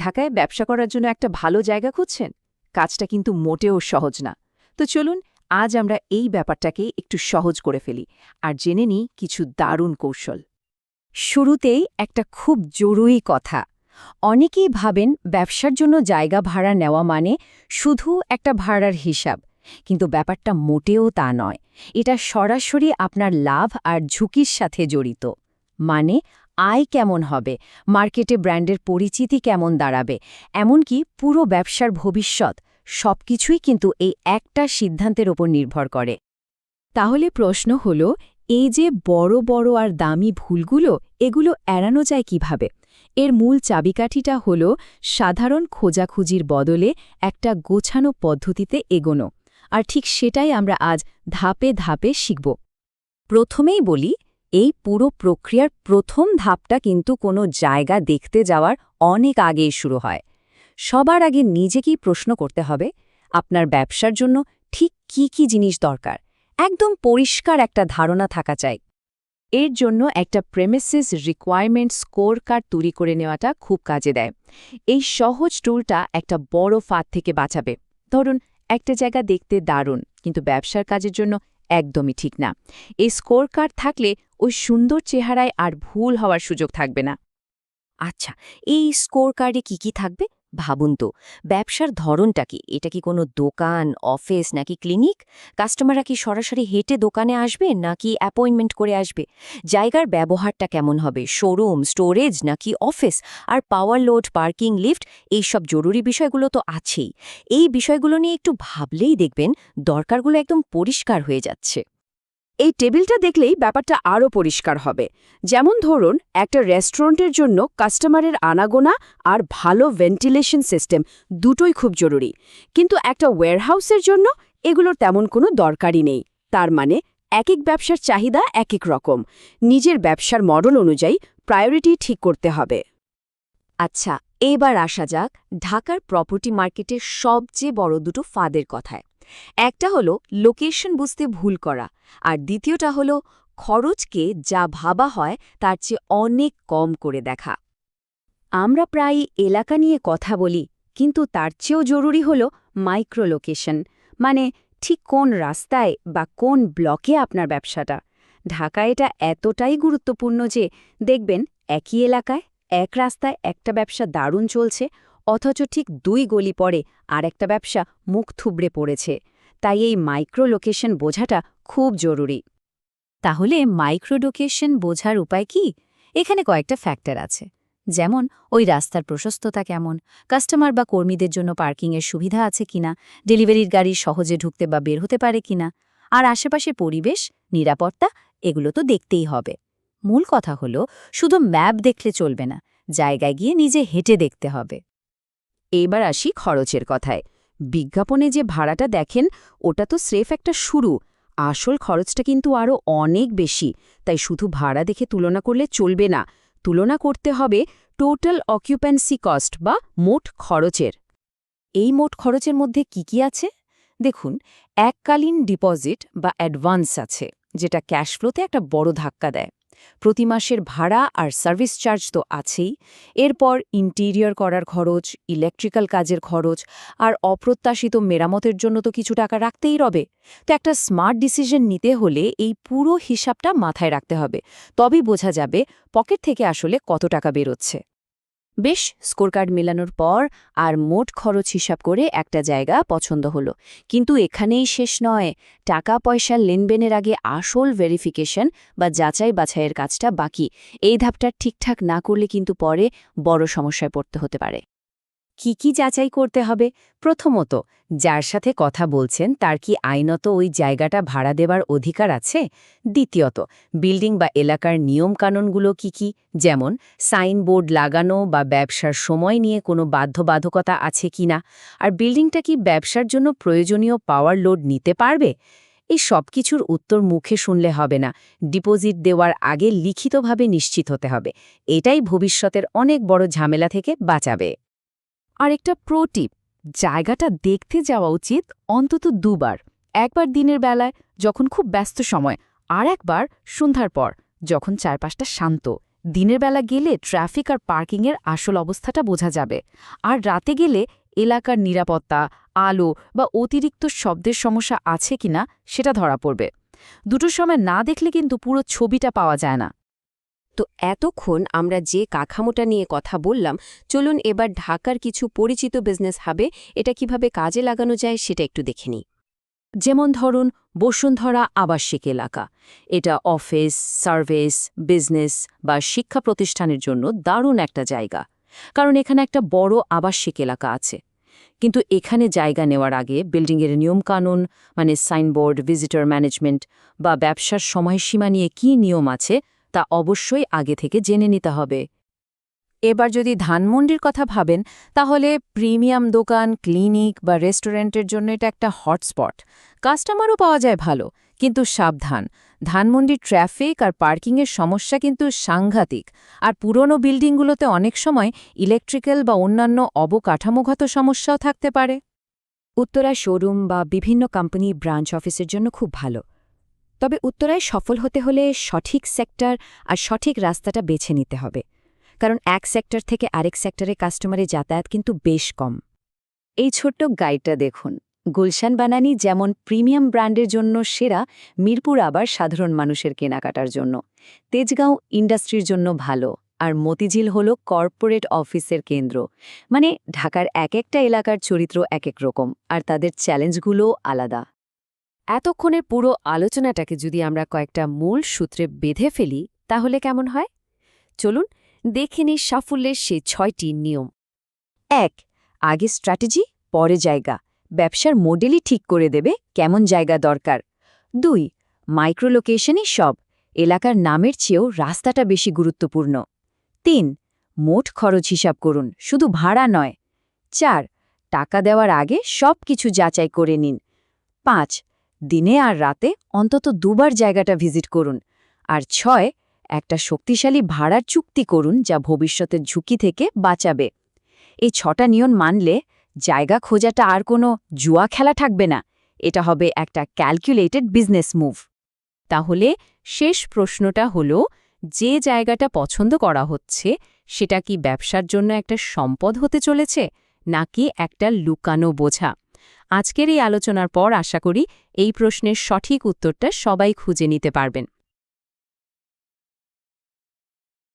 ঢাকায় ব্যবসা করার জন্য একটা ভালো জায়গা খুঁজছেন? কাজটা কিন্তু মোটেও সহজ না। তো চলুন আজ আমরা এই ব্যাপারটাকে একটু সহজ করে ফেলি আর জেনে নিই কিছু দারুণ কৌশল। শুরুতেই একটা খুব জরুরি কথা। অনেকেই ভাবেন ব্যবসার জন্য জায়গা ভাড়া নেওয়া মানে শুধু একটা ভাড়ার হিসাব, কিন্তু ব্যাপারটা মোটেও তা নয়। এটা সরাসরি আপনার লাভ আর ঝুঁকির সাথে জড়িত। মানে আয় কেমন হবে, মার্কেটে ব্র্যান্ডের পরিচিতি কেমন দাঁড়াবে, এমনকি পুরো ব্যবসার ভবিষ্যৎ, সবকিছুই কিন্তু এই একটা সিদ্ধান্তের ওপর নির্ভর করে। তাহলে প্রশ্ন হলো, এই যে বড় বড় আর দামি ভুলগুলো, এগুলো এড়ানো যায় কিভাবে? এর মূল চাবিকাঠিটা হল সাধারণ খোঁজাখুঁজির বদলে একটা গোছানো পদ্ধতিতে এগোনো। আর ঠিক সেটাই আমরা আজ ধাপে ধাপে শিখব। প্রথমেই বলি, এই পুরো প্রক্রিয়ার প্রথম ধাপটা কিন্তু কোনো জায়গা দেখতে যাওয়ার অনেক আগেই শুরু হয়। সবার আগে নিজেকেই প্রশ্ন করতে হবে, আপনার ব্যবসার জন্য ঠিক কি কি জিনিস দরকার। একদম পরিষ্কার একটা ধারণা থাকা চাই। এর জন্য একটা প্রেমিসিস রিকোয়ারমেন্ট স্কোর কার্ড তৈরি করে নেওয়াটা খুব কাজে দেয়। এই সহজ টুলটা একটা বড় ফাঁদ থেকে বাঁচাবে। ধরুন, একটা জায়গা দেখতে দারুণ, কিন্তু ব্যবসার কাজের জন্য একদমই ঠিক না। এই স্কোর কার্ড থাকলে ওই সুন্দর চেহারায় আর ভুল হওয়ার সুযোগ থাকবে না। আচ্ছা, এই স্কোর কার্ডে কি কি থাকবে ভাবুন তো। ব্যবসার ধরনটা কি? এটা কি কোনো দোকান, অফিস নাকি ক্লিনিক? কাস্টমাররা কি সরাসরি হেঁটে দোকানে আসবে নাকি অ্যাপয়েন্টমেন্ট করে আসবে? জায়গার ব্যবহারটা কেমন হবে? শোরুম, স্টোরেজ নাকি অফিস? আর পাওয়ার লোড, পার্কিং, লিফট, এইসব জরুরি বিষয়গুলো তো আছেই। এই বিষয়গুলো নিয়ে একটু ভাবলেই দেখবেন দরকারগুলো একদম পরিষ্কার হয়ে যাচ্ছে। এই টেবিলটা দেখলেই ব্যাপারটা আরও পরিষ্কার হবে। যেমন ধরুন, একটা রেস্টুরেন্টের জন্য কাস্টমারের আনাগোনা আর ভালো ভেন্টিলেশন সিস্টেম দুটোই খুব জরুরি। কিন্তু একটা ওয়্যারহাউসের জন্য এগুলোর তেমন কোনো দরকারই নেই। তার মানে এক এক ব্যবসার চাহিদা এক এক রকম। নিজের ব্যবসার মডেল অনুযায়ী প্রায়োরিটি ঠিক করতে হবে। আচ্ছা, এবার আসা যাক ঢাকার প্রপার্টি মার্কেটের সবচেয়ে বড় দুটো ফাঁদের কথায়। একটা হলো লোকেশন বুঝতে ভুল করা, আর দ্বিতীয়টা হলো খরচকে যা ভাবা হয় তার চেয়ে অনেক কম করে দেখা। আমরা প্রায় এলাকা নিয়ে কথা বলি, কিন্তু তার চেয়েও জরুরি হলো মাইক্রো লোকেশন। মানে ঠিক কোন রাস্তায় বা কোন ব্লকে আপনার ব্যবসাটা। ঢাকায় এটা এতটাই গুরুত্বপূর্ণ যে দেখবেন একই এলাকায় এক রাস্তায় একটা ব্যবসা দারুণ চলছে, অথচ ঠিক 2 গলি পরে আর একটা ব্যবসা মুখ থুবড়ে পড়েছে। তাই এই মাইক্রো লোকেশন বোঝাটা খুব জরুরি। তাহলে মাইক্রো লোকেশন বোঝার উপায় কি? এখানে কয়েকটা ফ্যাক্টর আছে। যেমন ওই রাস্তার প্রশস্ততা কেমন, কাস্টমার বা কর্মীদের জন্য পার্কিংয়ের সুবিধা আছে কিনা, ডেলিভারির গাড়ি সহজে ঢুকতে বা বের হতে পারে কিনা, আর আশেপাশের পরিবেশ, নিরাপত্তা, এগুলো তো দেখতেই হবে। মূল কথা হলো শুধু ম্যাপ দেখলে চলবে না, জায়গায় গিয়ে নিজে হেঁটে দেখতে হবে। এবার আসি খরচের কথায়। বিজ্ঞাপনে যে ভাড়াটা দেখেন, ওটা তো স্রেফ একটা শুরু। আসল খরচটা কিন্তু আরও অনেক বেশি। তাই শুধু ভাড়া দেখে তুলনা করলে চলবে না। তুলনা করতে হবে টোটাল অকুপেন্সি কস্ট বা মোট খরচের। এই মোট খরচের মধ্যে কি কি আছে দেখুন। এককালীন ডিপোজিট বা অ্যাডভান্স আছে, যেটা ক্যাশ ফ্লোতে একটা বড় ধাক্কা দেয়। প্রতি মাসের ভাড়া আর সার্ভিস চার্জ তো আছেই। এরপর ইন্টেরিয়র করার খরচ, ইলেকট্রিক্যাল কাজের খরচ, আর অপ্রত্যাশিত মেরামতের জন্য তো কিছু টাকা রাখতেই হবে। তো একটা স্মার্ট ডিসিশন নিতে হলে এই পুরো হিসাবটা মাথায় রাখতে হবে। তবেই বোঝা যাবে পকেট থেকে আসলে কত টাকা বেরোচ্ছে। বেশ, স্কোরকার্ড মেলানোর পর আর মোট খরচ হিসাব করে একটা জায়গা পছন্দ হলো। কিন্তু এখানেই শেষ নয়। টাকা পয়সার লেনদেনের আগে আসল ভেরিফিকেশন বা যাচাই বাছাইয়ের কাজটা বাকি। এই ধাপটা ঠিকঠাক না করলে কিন্তু পরে বড় সমস্যায় পড়তে হতে পারে। কি কি যাচাই করতে হবে? প্রথমত, যার সাথে কথা বলছেন তার কি আইনত ওই জায়গাটা ভাড়া দেবার অধিকার আছে? দ্বিতীয়ত, বিল্ডিং বা এলাকার নিয়মকানুনগুলো কি কি, যেমন সাইনবোর্ড লাগানো বা ব্যবসার সময় নিয়ে কোনো বাধ্যবাধকতা আছে কিনা, আর বিল্ডিংটা কি ব্যবসার জন্য প্রয়োজনীয় পাওয়ার লোড নিতে পারবে? এই সব কিছুর উত্তর মুখে শুনলে হবে না, ডিপোজিট দেওয়ার আগে লিখিতভাবে নিশ্চিত হতে হবে। এটাই ভবিষ্যতের অনেক বড় ঝামেলা থেকে বাঁচাবে। আর একটা প্রো টিপ, জায়গাটা দেখতে যাওয়া উচিত অন্তত 2 বার। একবার দিনের বেলায় যখন খুব ব্যস্ত সময়, আর একবার সন্ধ্যার পর যখন চারপাশটা শান্ত। দিনের বেলা গেলে ট্রাফিক আর পার্কিংয়ের আসল অবস্থাটা বোঝা যাবে, আর রাতে গেলে এলাকার নিরাপত্তা, আলো বা অতিরিক্ত শব্দের সমস্যা আছে কিনা সেটা ধরা পড়বে। দুটোর সময় না দেখলে কিন্তু পুরো ছবিটা পাওয়া যায় না। তো এতক্ষণ আমরা যে কাঠামোটা নিয়ে কথা বললাম, চলুন এবার ঢাকার কিছু পরিচিত বিজনেস হাবে এটা কিভাবে কাজে লাগানো যায় সেটা একটু দেখে নিই। যেমন ধরুন বসুন্ধরা আবাসিক এলাকা। এটা অফিস, সার্ভিস, বিজনেস বা শিক্ষা প্রতিষ্ঠানের জন্য দারুণ একটা জায়গা, কারণ এখানে একটা বড় আবাসিক এলাকা আছে। কিন্তু এখানে জায়গা নেওয়ার আগে বিল্ডিংয়ের নিয়মকানুন, মানে সাইনবোর্ড, ভিজিটর ম্যানেজমেন্ট বা ব্যবসার সময়সীমা নিয়ে কী নিয়ম আছে তা অবশ্যই আগে থেকে জেনে নিতে হবে। এবার যদি ধানমন্ডির কথা ভাবেন, তাহলে প্রিমিয়াম দোকান, ক্লিনিক বা রেস্টুরেন্টের জন্য এটা একটা হটস্পট। কাস্টমারও পাওয়া যায় ভালো, কিন্তু সাবধান, ধানমন্ডির ট্রাফিক আর পার্কিংয়ের সমস্যা কিন্তু সাংঘাতিক। আর পুরনো বিল্ডিংগুলোতে অনেক সময় ইলেকট্রিক্যাল বা অন্যান্য অবকাঠামোগত সমস্যাও থাকতে পারে। উত্তরায় শোরুম বা বিভিন্ন কোম্পানি ব্রাঞ্চ অফিসের জন্য খুব ভালো। তবে উত্তরায় সফল হতে হলে সঠিক সেক্টর আর সঠিক রাস্তাটা বেছে নিতে হবে, কারণ এক সেক্টর থেকে আরেক সেক্টরে কাস্টমারের যাতায়াত কিন্তু বেশ কম। এই ছোট্ট গাইডটা দেখুন। গুলশান বানানি যেমন প্রিমিয়াম ব্র্যান্ডের জন্য সেরা, মিরপুর আবার সাধারণ মানুষের কেনাকাটার জন্য, তেজগাঁও ইন্ডাস্ট্রির জন্য ভালো, আর মতিঝিল হল কর্পোরেট অফিসের কেন্দ্র। মানে ঢাকার এক একটা এলাকার চরিত্র এক এক রকম, আর তাদের চ্যালেঞ্জগুলোও আলাদা। এতক্ষণের পুরো আলোচনাটাকে যদি আমরা কয়েকটা মূল সূত্রে বেঁধে ফেলি তাহলে কেমন হয়? চলুন দেখে নিই সাফল্যের সেই ৬টি নিয়ম। ১. আগে স্ট্র্যাটেজি, পরে জায়গা। ব্যবসার মডেলই ঠিক করে দেবে কেমন জায়গা দরকার। ২. মাইক্রো লোকেশনই সব, এলাকার নামের চেয়েও রাস্তাটা বেশি গুরুত্বপূর্ণ। ৩. মোট খরচ হিসাব করুন, শুধু ভাড়া নয়। ৪. টাকা দেওয়ার আগে সব কিছু যাচাই করে নিন। ৫. দিনে আর রাতে অন্তত ২বার জায়গাটা ভিজিট করুন। আর ৬. একটা শক্তিশালী ভাড়ার চুক্তি করুন যা ভবিষ্যতের ঝুঁকি থেকে বাঁচাবে। এই ৬টা নিয়ম মানলে জায়গা খোঁজাটা আর কোনো জুয়া খেলা থাকবে না, এটা হবে একটা ক্যালকুলেটেড বিজনেস মুভ। তাহলে শেষ প্রশ্নটা হলো, যে জায়গাটা পছন্দ করা হচ্ছে সেটা কি ব্যবসার জন্য একটা সম্পদ হতে চলেছে, নাকি একটা লুকানো বোঝা? আজকের এই আলোচনার পর আশা করি এই প্রশ্নের সঠিক উত্তরটা সবাই খুঁজে নিতে পারবেন।